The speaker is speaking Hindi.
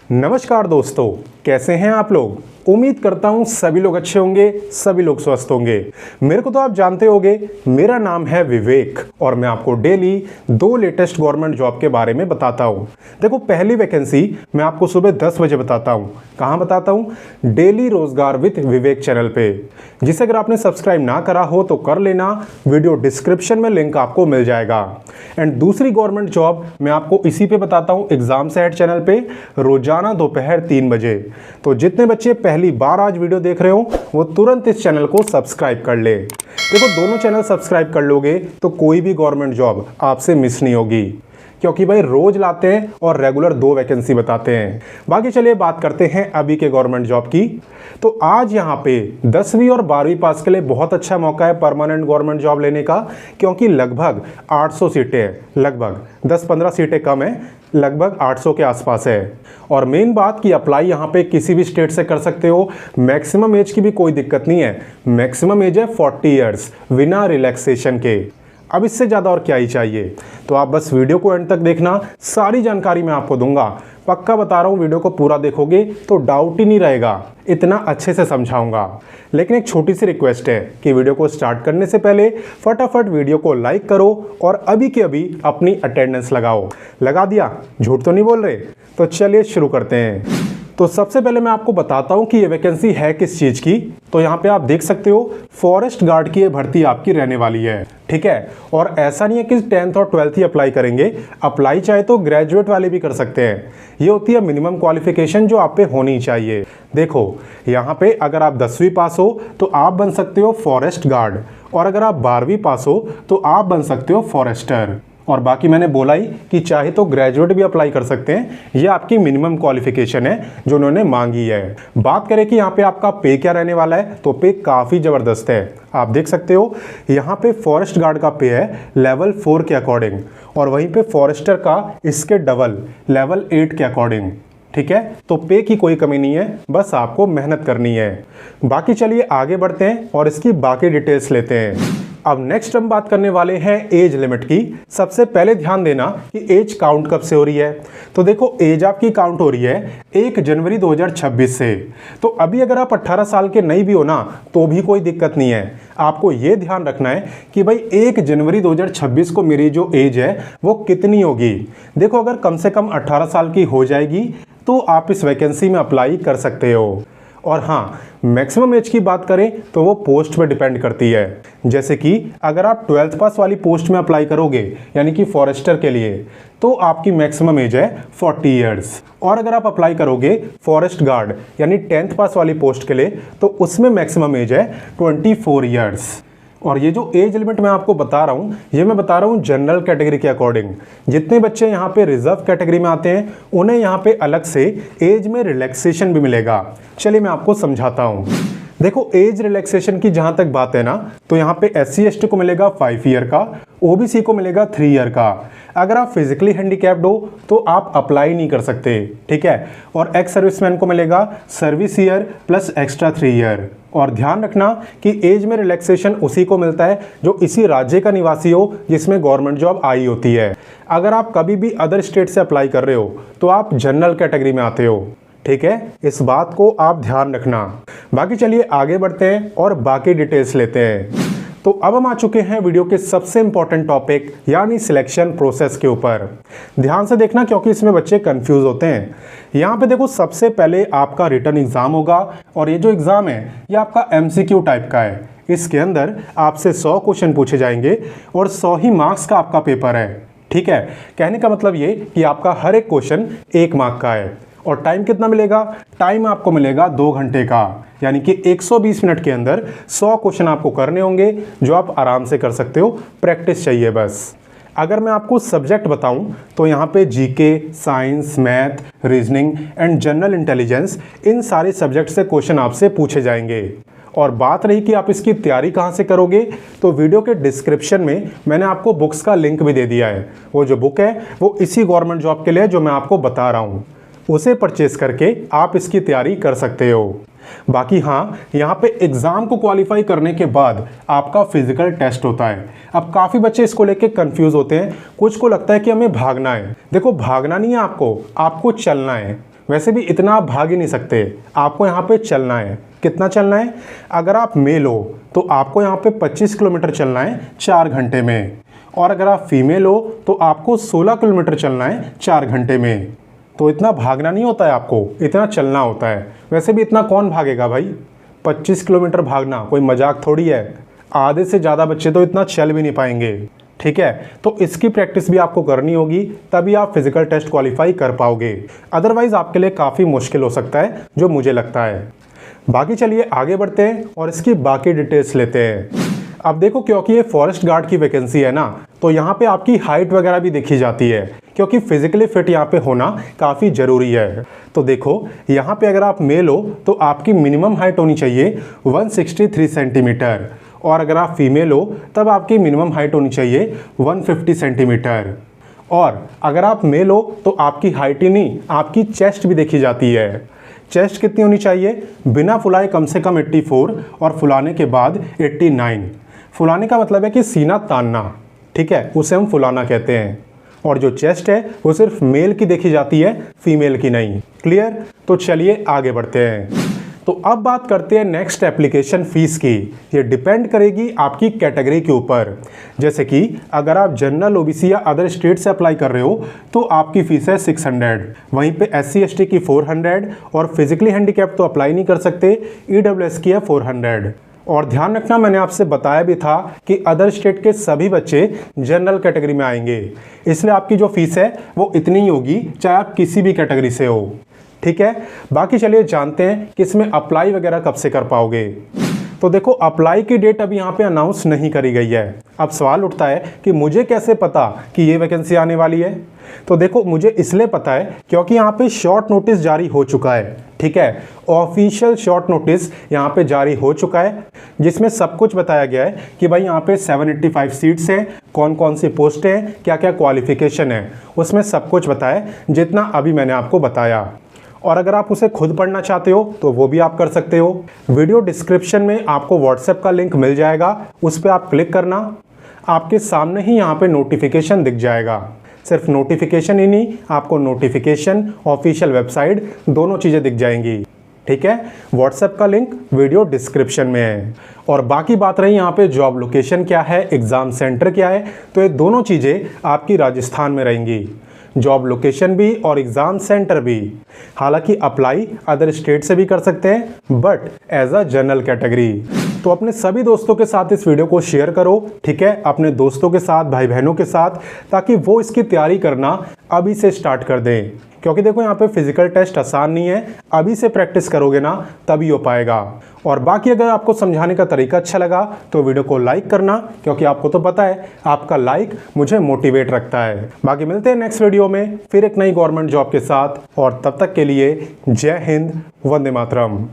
नमस्कार दोस्तों, कैसे हैं आप लोग। उम्मीद करता हूं सभी लोग अच्छे होंगे, सभी लोग स्वस्थ होंगे। मेरे को तो आप जानते होंगे, मेरा नाम है विवेक और मैं आपको डेली 2 लेटेस्ट गवर्नमेंट जॉब के बारे में बताता हूं। देखो, पहली वैकेंसी मैं आपको सुबह 10 बजे बताता हूं। कहां बताता हूं? डेली रोजगार विद विवेक चैनल पे, जिसे अगर आपने सब्सक्राइब ना करा हो तो कर लेना। वीडियो डिस्क्रिप्शन में लिंक आपको मिल जाएगा। एंड दूसरी गवर्नमेंट जॉब मैं आपको इसी पे बताता हूं, एग्जाम सेट चैनल पे, रोजाना दोपहर 3 बजे। तो जितने बच्चे पहली बार आज वीडियो देख रहे हो वो तुरंत इस चैनल को सब्सक्राइब कर ले। देखो, दोनों चैनल सब्सक्राइब कर लोगे तो कोई भी गवर्नमेंट जॉब आपसे मिस नहीं होगी, क्योंकि भाई रोज लाते हैं और रेगुलर 2 वैकेंसी बताते हैं। बाकी चलिए बात करते हैं अभी के गवर्नमेंट जॉब की। तो आज यहाँ पे 10वीं और 12वीं पास के लिए बहुत अच्छा मौका है परमानेंट गवर्नमेंट जॉब लेने का, क्योंकि लगभग 800 सीटें हैं। लगभग 10-15 सीटें कम है, लगभग 800 के आसपास है। और मेन बात कि अप्लाई यहाँ पे किसी भी स्टेट से कर सकते हो। मैक्सिमम एज की भी कोई दिक्कत नहीं है। मैक्सिमम एज है 40 ईयर्स बिना रिलैक्सेशन के। अब इससे ज़्यादा और क्या ही चाहिए। तो आप बस वीडियो को एंड तक देखना, सारी जानकारी मैं आपको दूंगा। पक्का बता रहा हूँ, वीडियो को पूरा देखोगे तो डाउट ही नहीं रहेगा, इतना अच्छे से समझाऊंगा। लेकिन एक छोटी सी रिक्वेस्ट है कि वीडियो को स्टार्ट करने से पहले फटाफट वीडियो को लाइक करो और अभी के अभी अपनी अटेंडेंस लगाओ। लगा दिया? झूठ तो नहीं बोल रहे? तो चलिए शुरू करते हैं। तो सबसे पहले मैं आपको बताता हूं कि ये वैकेंसी है किस चीज़ की। तो यहाँ पे आप देख सकते हो, फॉरेस्ट गार्ड की ये भर्ती आपकी रहने वाली है। ठीक है, और ऐसा नहीं है कि 10th और 12th ही अप्लाई करेंगे। अप्लाई चाहे तो ग्रेजुएट वाले भी कर सकते हैं। ये होती है मिनिमम क्वालिफिकेशन जो आप पे होनी चाहिए। देखो, यहाँ पे अगर आप 10वीं पास हो तो आप बन सकते हो फॉरेस्ट गार्ड, और अगर आप 12वीं पास हो तो आप बन सकते हो फॉरेस्टर। और बाकी मैंने बोला ही कि चाहे तो ग्रेजुएट भी अप्लाई कर सकते हैं। ये आपकी मिनिमम क्वालिफिकेशन है जो उन्होंने मांगी है। बात करें कि यहाँ पे आपका पे क्या रहने वाला है, तो पे काफ़ी ज़बरदस्त है। आप देख सकते हो, यहाँ पे फॉरेस्ट गार्ड का पे है लेवल 4 के अकॉर्डिंग, और वहीं पे फॉरेस्टर का इसके डबल लेवल 8 के अकॉर्डिंग। ठीक है, तो पे की कोई कमी नहीं है, बस आपको मेहनत करनी है। बाकी चलिए आगे बढ़ते हैं और इसकी बाकी डिटेल्स लेते हैं। अब नेक्स्ट हम बात करने वाले हैं एज लिमिट की। सबसे पहले ध्यान देना कि एज काउंट कब से हो रही है। तो देखो, एज आपकी काउंट हो रही है 1 जनवरी 2026 से। तो अभी अगर आप 18 साल के नहीं भी हो ना तो भी कोई दिक्कत नहीं है। आपको ये ध्यान रखना है कि भाई 1 जनवरी 2026 को मेरी जो एज है वो कितनी होगी। देखो, अगर कम से कम 18 साल की हो जाएगी तो आप इस वैकेंसी में अप्लाई कर सकते हो। और हाँ, मैक्सिमम एज की बात करें तो वो पोस्ट पे डिपेंड करती है। जैसे कि अगर आप 12th पास वाली पोस्ट में अप्लाई करोगे, यानी कि फॉरेस्टर के लिए, तो आपकी मैक्सिमम एज है 40 ईयर्स। और अगर आप अप्लाई करोगे फॉरेस्ट गार्ड यानी 10th पास वाली पोस्ट के लिए, तो उसमें मैक्सिमम एज है 24 ईयर्स। और ये जो एज लिमिट मैं आपको बता रहा हूँ, ये मैं बता रहा हूँ जनरल कैटेगरी के अकॉर्डिंग। जितने बच्चे यहाँ पे रिजर्व कैटेगरी में आते हैं उन्हें यहाँ पे अलग से एज में रिलैक्सेशन भी मिलेगा। चलिए मैं आपको समझाता हूँ। देखो, एज रिलैक्सेशन की जहाँ तक बात है ना, तो यहाँ पे SC/ST को मिलेगा 5 ईयर का, OBC को मिलेगा 3 ईयर का। अगर आप फिजिकली हैंडीकैप्ड हो तो आप अप्लाई नहीं कर सकते। ठीक है, और एक्स सर्विसमैन को मिलेगा service year plus extra 3 year. और ध्यान रखना कि एज में रिलैक्सेशन उसी को मिलता है जो इसी राज्य का निवासी हो जिसमें गवर्नमेंट जॉब आई होती है। अगर आप कभी भी अदर स्टेट से अप्लाई कर रहे हो तो आप जनरल कैटेगरी में आते हो। ठीक है, इस बात को आप ध्यान रखना। बाकी चलिए आगे बढ़ते हैं और बाकी डिटेल्स लेते हैं। तो अब हम आ चुके हैं वीडियो के सबसे इंपॉर्टेंट टॉपिक यानी सिलेक्शन प्रोसेस के ऊपर। ध्यान से देखना, क्योंकि इसमें बच्चे कंफ्यूज होते हैं। यहाँ पे देखो, सबसे पहले आपका रिटन एग्जाम होगा, और ये जो एग्जाम है ये आपका MCQ टाइप का है। इसके अंदर आपसे 100 क्वेश्चन पूछे जाएंगे और 100 ही मार्क्स का आपका पेपर है। ठीक है, कहने का मतलब ये कि आपका हर एक क्वेश्चन 1 मार्क का है। और टाइम कितना मिलेगा? टाइम आपको मिलेगा 2 घंटे का, यानी कि 120 मिनट के अंदर 100 क्वेश्चन आपको करने होंगे, जो आप आराम से कर सकते हो। प्रैक्टिस चाहिए बस। अगर मैं आपको सब्जेक्ट बताऊं तो यहाँ पे GK, science, math, reasoning and general intelligence, इन सारे सब्जेक्ट से क्वेश्चन आपसे पूछे जाएंगे। और बात रही कि आप इसकी तैयारी कहाँ से करोगे, तो वीडियो के डिस्क्रिप्शन में मैंने आपको बुक्स का लिंक भी दे दिया है। वो जो बुक है वो इसी गवर्नमेंट जॉब के लिए जो मैं आपको बता रहा हूँ, उसे परचेस करके आप इसकी तैयारी कर सकते हो। बाकी हाँ, यहाँ पे एग्जाम को क्वालिफाई करने के बाद आपका फिजिकल टेस्ट होता है। अब काफ़ी बच्चे इसको लेके कंफ्यूज होते हैं, कुछ को लगता है कि हमें भागना है। देखो, भागना नहीं है, आपको चलना है। वैसे भी इतना आप भाग ही नहीं सकते, आपको यहाँ पे चलना है। कितना चलना है? अगर आप मेल हो तो आपको यहाँ पे 25 किलोमीटर चलना है 4 घंटे में, और अगर आप फीमेल हो तो आपको 16 किलोमीटर चलना है 4 घंटे में। तो इतना भागना नहीं होता है, आपको इतना चलना होता है। वैसे भी इतना कौन भागेगा भाई, 25 किलोमीटर भागना कोई मजाक थोड़ी है। आधे से ज़्यादा बच्चे तो इतना चल भी नहीं पाएंगे, ठीक है। तो इसकी प्रैक्टिस भी आपको करनी होगी, तभी आप फिजिकल टेस्ट क्वालिफाई कर पाओगे। अदरवाइज आपके लिए काफ़ी मुश्किल हो सकता है, जो मुझे लगता है। बाकी चलिए आगे बढ़ते हैं और इसकी बाकी डिटेल्स लेते हैं। अब देखो, क्योंकि ये फॉरेस्ट गार्ड की वैकेंसी है ना, तो यहाँ पे आपकी हाइट वगैरह भी देखी जाती है, क्योंकि फिजिकली फिट यहाँ पे होना काफ़ी ज़रूरी है। तो देखो यहाँ पे अगर आप मेल हो तो आपकी मिनिमम हाइट होनी चाहिए 163 सेंटीमीटर, और अगर आप फीमेल हो तब आपकी मिनिमम हाइट होनी चाहिए 150 सेंटीमीटर। और अगर आप मेल हो तो आपकी हाइट ही नहीं, आपकी चेस्ट भी देखी जाती है। चेस्ट कितनी होनी चाहिए? बिना फुलाए कम से कम 84 और फुलाने के बाद 89। फुलाने का मतलब है कि सीना तानना, ठीक है, उसे हम फुलाना कहते हैं। और जो चेस्ट है वो सिर्फ मेल की देखी जाती है, फीमेल की नहीं। क्लियर? तो चलिए आगे बढ़ते हैं। तो अब बात करते हैं नेक्स्ट एप्लीकेशन फ़ीस की। ये डिपेंड करेगी आपकी कैटेगरी के ऊपर। जैसे कि अगर आप जनरल, ओबीसी या अदर स्टेट से अप्लाई कर रहे हो तो आपकी फ़ीस है 600। वहीं पे SC ST की 400, और फिजिकली हैंडीकैप तो अप्लाई नहीं कर सकते, EWS की है 400। और ध्यान रखना, मैंने आपसे बताया भी था कि अदर स्टेट के सभी बच्चे जनरल कैटेगरी में आएंगे, इसलिए आपकी जो फीस है वो इतनी ही होगी, चाहे आप किसी भी कैटेगरी से हो, ठीक है। बाकी चलिए जानते हैं कि इसमें अप्लाई वगैरह कब से कर पाओगे। तो देखो, अप्लाई की डेट अभी यहाँ पे अनाउंस नहीं करी गई है। अब सवाल उठता है कि मुझे कैसे पता कि ये वैकेंसी आने वाली है। तो देखो, मुझे इसलिए पता है क्योंकि यहाँ पे शॉर्ट नोटिस जारी हो चुका है, ठीक है। ऑफिशियल शॉर्ट नोटिस यहाँ पे जारी हो चुका है, जिसमें सब कुछ बताया गया है कि भाई यहाँ पे 785 सीट्स हैं, कौन कौन सी पोस्ट हैं, क्या क्या क्वालिफिकेशन है, उसमें सब कुछ बताया, जितना अभी मैंने आपको बताया। और अगर आप उसे खुद पढ़ना चाहते हो तो वो भी आप कर सकते हो। वीडियो डिस्क्रिप्शन में आपको व्हाट्सएप का लिंक मिल जाएगा, उस पर आप क्लिक करना, आपके सामने ही यहाँ पे नोटिफिकेशन दिख जाएगा। सिर्फ नोटिफिकेशन ही नहीं, आपको नोटिफिकेशन, ऑफिशियल वेबसाइट, दोनों चीज़ें दिख जाएंगी, ठीक है। व्हाट्सएप का लिंक वीडियो डिस्क्रिप्शन में है। और बाकी बात रही यहाँ पे जॉब लोकेशन क्या है, एग्ज़ाम सेंटर क्या है, तो ये दोनों चीज़ें आपकी राजस्थान में रहेंगी, जॉब लोकेशन भी और एग्ज़ाम सेंटर भी। हालांकि अप्लाई अदर स्टेट से भी कर सकते हैं, but as a general category. तो अपने सभी दोस्तों के साथ इस वीडियो को शेयर करो, ठीक है, अपने दोस्तों के साथ, भाई बहनों के साथ, ताकि वो इसकी तैयारी करना अभी से स्टार्ट कर दें। क्योंकि देखो, यहाँ पे फिजिकल टेस्ट आसान नहीं है, अभी से प्रैक्टिस करोगे ना तभी हो पाएगा। और बाकी अगर आपको समझाने का तरीका अच्छा लगा तो वीडियो को लाइक करना, क्योंकि आपको तो पता है आपका लाइक मुझे मोटिवेट रखता है। बाकी मिलते हैं नेक्स्ट वीडियो में फिर एक नई गवर्नमेंट जॉब के साथ, और तब तक के लिए जय हिंद, वंदे मातरम।